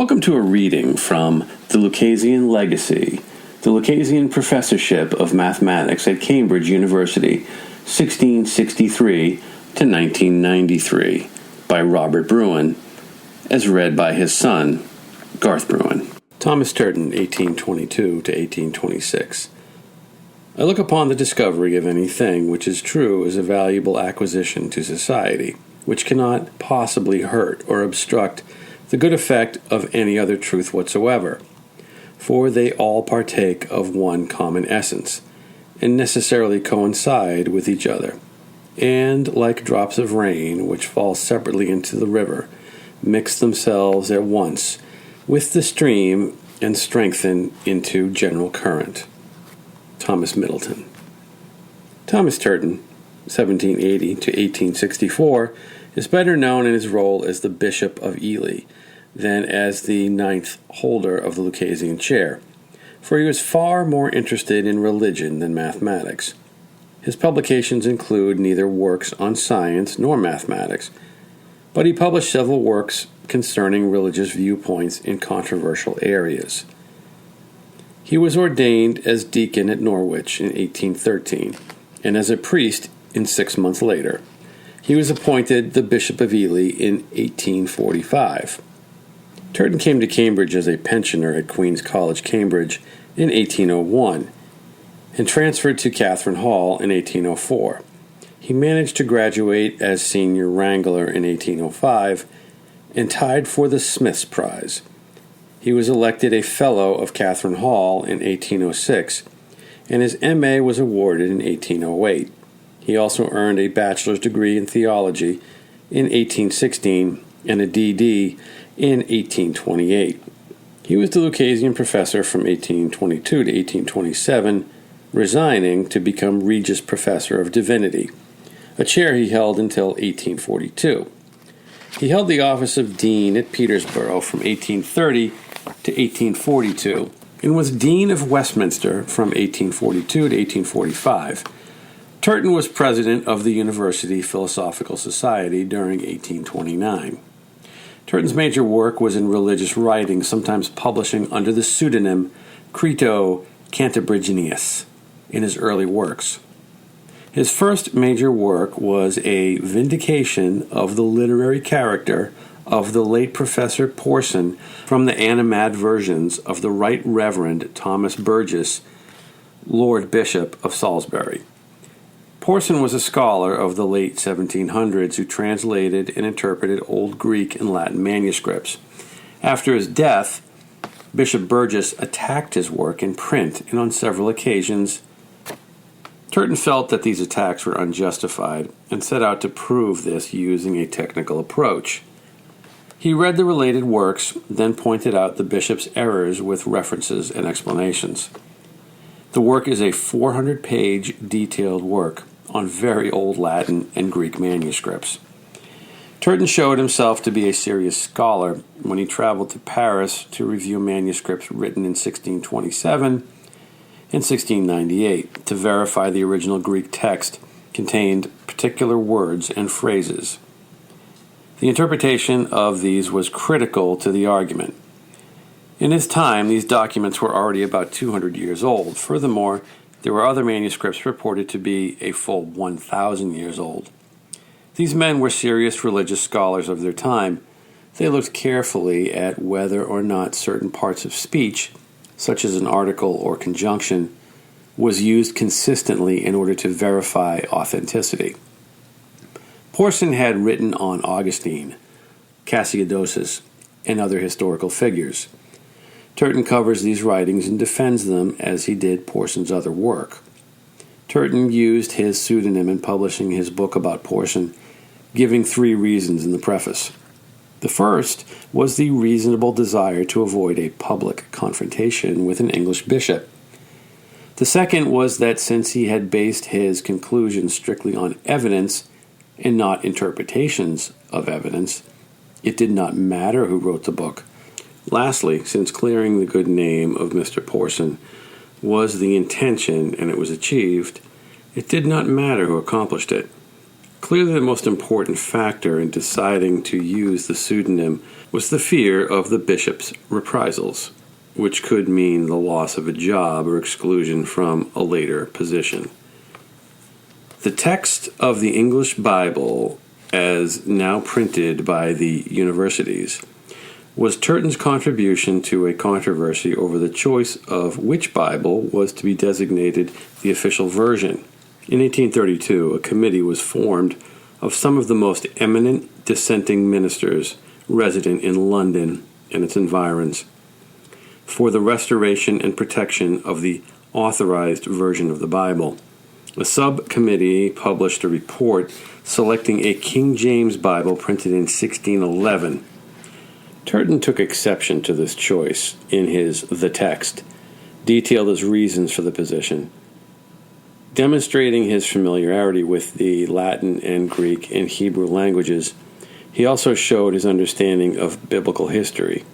Welcome to a reading from The Lucasian Legacy, the Lucasian Professorship of Mathematics at Cambridge University, 1663 to 1993, by Robert Bruen, as read by his son, Garth Bruen. Thomas Turton, 1822 to 1826. I look upon the discovery of anything which is true as a valuable acquisition to society, which cannot possibly hurt or obstruct the good effect of any other truth whatsoever, for they all partake of one common essence, and necessarily coincide with each other, and, like drops of rain which fall separately into the river, mix themselves at once with the stream and strengthen into general current. Thomas Middleton. Thomas Turton, 1780 to 1864, is better known in his role as the Bishop of Ely than as the ninth holder of the Lucasian chair, for he was far more interested in religion than mathematics. His publications include neither works on science nor mathematics, but he published several works concerning religious viewpoints in controversial areas. He was ordained as deacon at Norwich in 1813, and as a priest 6 months later. He was appointed the Bishop of Ely in 1845. Turton came to Cambridge as a pensioner at Queen's College, Cambridge, in 1801, and transferred to Catherine Hall in 1804. He managed to graduate as senior wrangler in 1805, and tied for the Smith's Prize. He was elected a Fellow of Catherine Hall in 1806, and his M.A. was awarded in 1808. He also earned a bachelor's degree in theology in 1816 and a D.D. in 1828. He was the Lucasian professor from 1822 to 1827, resigning to become Regius Professor of Divinity, a chair he held until 1842. He held the office of Dean at Peterborough from 1830 to 1842, and was Dean of Westminster from 1842 to 1845. Turton was president of the University Philosophical Society during 1829. Turton's major work was in religious writing, sometimes publishing under the pseudonym Crito Cantabrigianus in his early works. His first major work was a vindication of the literary character of the late Professor Porson from the animadversions of the Right Reverend Thomas Burgess, Lord Bishop of Salisbury. Porson was a scholar of the late 1700s who translated and interpreted Old Greek and Latin manuscripts. After his death, Bishop Burgess attacked his work in print, and on several occasions, Turton felt that these attacks were unjustified and set out to prove this using a technical approach. He read the related works, then pointed out the bishop's errors with references and explanations. The work is a 400-page detailed work on very old Latin and Greek manuscripts. Turton showed himself to be a serious scholar when he traveled to Paris to review manuscripts written in 1627 and 1698 to verify the original Greek text contained particular words and phrases. The interpretation of these was critical to the argument. In his time, these documents were already about 200 years old. Furthermore, there were other manuscripts reported to be a full 1,000 years old. These men were serious religious scholars of their time. They looked carefully at whether or not certain parts of speech, such as an article or conjunction, was used consistently in order to verify authenticity. Porson had written on Augustine, Cassiodorus, and other historical figures. Turton covers these writings and defends them as he did Porson's other work. Turton used his pseudonym in publishing his book about Porson, giving 3 reasons in the preface. The first was the reasonable desire to avoid a public confrontation with an English bishop. The second was that since he had based his conclusions strictly on evidence and not interpretations of evidence, it did not matter who wrote the book. Lastly, since clearing the good name of Mr. Porson was the intention and it was achieved, it did not matter who accomplished it. Clearly the most important factor in deciding to use the pseudonym was the fear of the bishop's reprisals, which could mean the loss of a job or exclusion from a later position. The text of the English Bible, as now printed by the universities, was Turton's contribution to a controversy over the choice of which Bible was to be designated the official version. In 1832, a committee was formed of some of the most eminent dissenting ministers resident in London and its environs for the restoration and protection of the authorized version of the Bible. A subcommittee published a report selecting a King James Bible printed in 1611. Turton took exception to this choice in his The Text, detailed his reasons for the position. Demonstrating his familiarity with the Latin and Greek and Hebrew languages, he also showed his understanding of biblical history.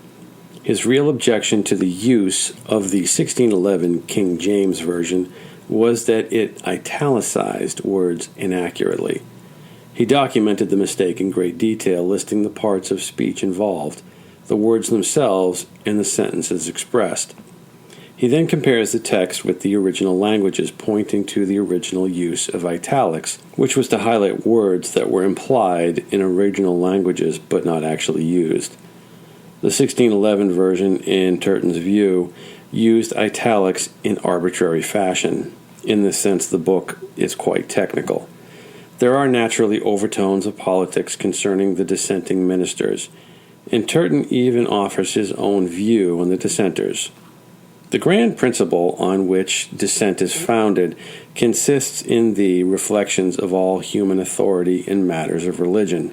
His real objection to the use of the 1611 King James Version was that it italicized words inaccurately. He documented the mistake in great detail, listing the parts of speech involved, the words themselves, and the sentences expressed. He then compares the text with the original languages, pointing to the original use of italics, which was to highlight words that were implied in original languages but not actually used. The 1611 version, in Turton's view, used italics in arbitrary fashion. In this sense, the book is quite technical. There are naturally overtones of politics concerning the dissenting ministers, and Turton even offers his own view on the dissenters. The grand principle on which dissent is founded consists in the reflections of all human authority in matters of religion.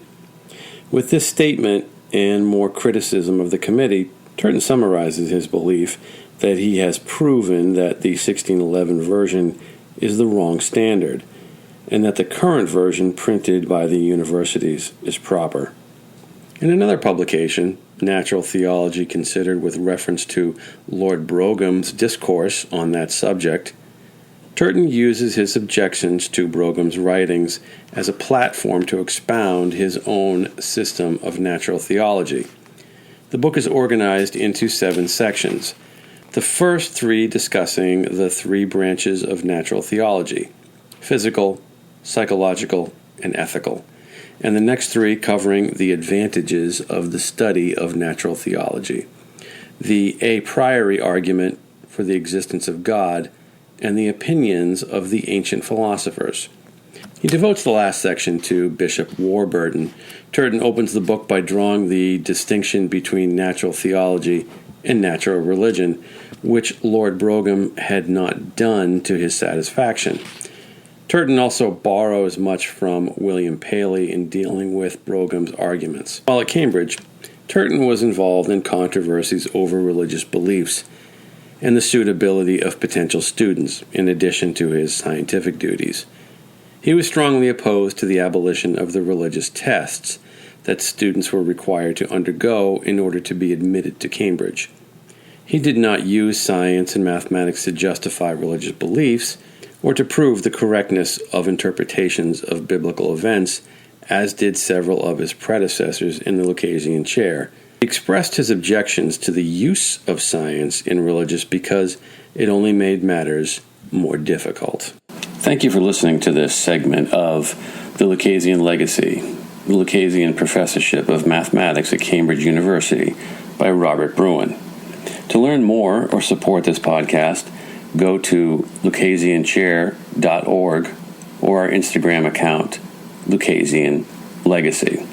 With this statement and more criticism of the committee, Turton summarizes his belief that he has proven that the 1611 version is the wrong standard, and that the current version printed by the universities is proper. In another publication, Natural Theology Considered with reference to Lord Brougham's discourse on that subject, Turton uses his objections to Brougham's writings as a platform to expound his own system of natural theology. The book is organized into 7 sections, the first 3 discussing the 3 branches of natural theology: physical, psychological, and ethical, and the next 3 covering the advantages of the study of natural theology, the a priori argument for the existence of God, and the opinions of the ancient philosophers. He devotes the last section to Bishop Warburton. Turton opens the book by drawing the distinction between natural theology and natural religion, which Lord Brougham had not done to his satisfaction. Turton also borrows much from William Paley in dealing with Brougham's arguments. While at Cambridge, Turton was involved in controversies over religious beliefs and the suitability of potential students, in addition to his scientific duties. He was strongly opposed to the abolition of the religious tests that students were required to undergo in order to be admitted to Cambridge. He did not use science and mathematics to justify religious beliefs or to prove the correctness of interpretations of biblical events, as did several of his predecessors in the Lucasian chair. He expressed his objections to the use of science in religious because it only made matters more difficult. Thank you for listening to this segment of The Lucasian Legacy, the Lucasian Professorship of Mathematics at Cambridge University by Robert Bruen. To learn more or support this podcast, go to lucasianchair.org or our Instagram account, Lucasian Legacy.